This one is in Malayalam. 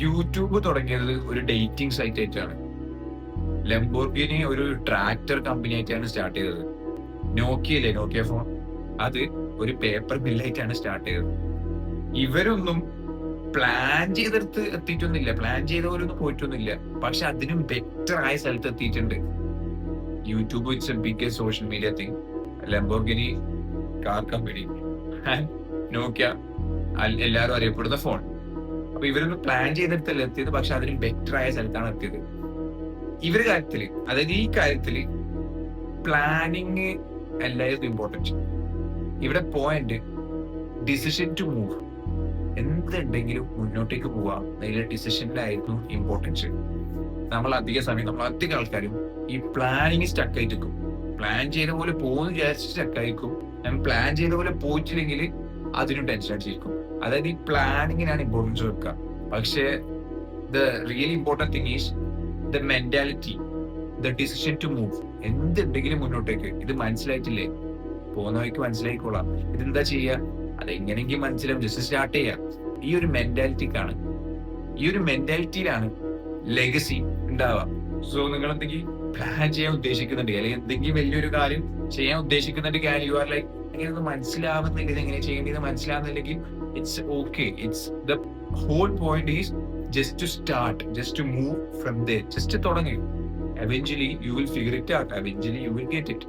യൂട്യൂബ് തുടങ്ങിയത് ഒരു ഡേറ്റിംഗ് സൈറ്റ് ആയിട്ടാണ്. ലംബോർഗിനി ഒരു ട്രാക്ടർ കമ്പനി ആയിട്ടാണ് സ്റ്റാർട്ട് ചെയ്തത്. നോക്കിയയില്ലേ നോക്കിയ ഫോൺ, അത് ഒരു പേപ്പർ മില്ലായിട്ടാണ് സ്റ്റാർട്ട് ചെയ്തത്. ഇവരൊന്നും പ്ലാൻ ചെയ്തെടുത്ത് എത്തിയിട്ടൊന്നുമില്ല. പ്ലാൻ ചെയ്ത പോലൊന്നും പോയിട്ടൊന്നുമില്ല. പക്ഷെ അതിനും ബെറ്റർ ആയ സ്ഥലത്ത് എത്തിയിട്ടുണ്ട്. YouTube it's a biggest social media thing. Lamborghini car company and Nokia എല്ലാവരും അറിയപ്പെടുന്ന ഫോൺ. അപ്പൊ ഇവരൊന്നും പ്ലാൻ ചെയ്തെടുത്തല്ല എത്തിയത്, പക്ഷെ അതിനും ബെറ്റർ ആയ സ്ഥലത്താണ് എത്തിയത്. ഇവരുടെ കാര്യത്തില്, അതായത് ഈ കാര്യത്തില് പ്ലാനിങ് എല്ലാവരും ഇമ്പോർട്ടൻറ്റ്. ഇവിടെ പോയിന്റ് ഡിസിഷൻ ടു മൂവ്. എന്തുണ്ടെങ്കിലും മുന്നോട്ടേക്ക് പോവാം അതിലെ ഡിസിഷനിലായിരുന്നു ഇമ്പോർട്ടൻസ്. നമ്മൾ അധിക ആൾക്കാരും ഈ പ്ലാനിങ് സ്റ്റക്ക് ആയിരിക്കും. പ്ലാൻ ചെയ്ത പോലെ പോകുന്നു വിചാരിച്ച് സ്റ്റക്ക് ആയിരിക്കും. പ്ലാൻ ചെയ്ത പോലെ പോയിട്ടില്ലെങ്കിൽ അതിനും ടെൻഷൻ അടിച്ചിരിക്കും. അതായത് ഈ പ്ലാനിങ്ങിനാണ് ഇമ്പോർട്ടൻസ് കൊടുക്കുക. പക്ഷേ the real important thing is the mentality, the decision to move. എന്തുണ്ടെങ്കിലും മുന്നോട്ടേക്ക്. ഇത് മനസ്സിലായിട്ടില്ലേ? പോകുന്ന വഴിക്ക് മനസ്സിലായിക്കോളാം. ഇതെന്താ ചെയ്യുക, അതെങ്ങനെയെങ്കിലും മനസ്സിലാവും. ജസ്റ്റ് സ്റ്റാർട്ട് ചെയ്യാം. ഈ ഒരു മെന്റാലിറ്റിക്കാണ്, ഈ ഒരു മെന്റാലിറ്റിയിലാണ് ലെഗസി ഉണ്ടാവുക. സോ നിങ്ങൾ എന്തെങ്കിലും പ്ലാൻ ചെയ്യാൻ ഉദ്ദേശിക്കുന്നുണ്ട്, അല്ലെങ്കിൽ എന്തെങ്കിലും വലിയൊരു കാര്യം ചെയ്യാൻ ഉദ്ദേശിക്കുന്നുണ്ട്, യു ആർ ലൈക്ക് ഇങ്ങനെയൊന്നും മനസ്സിലാവുന്നില്ല, ഇത് എങ്ങനെ ചെയ്യേണ്ടത് മനസ്സിലാവുന്നില്ലെങ്കിൽ it's okay. It's the whole point is just to start, just to move from there. Just തുടങ്ങി. Eventually you will figure it out. Eventually you will get it.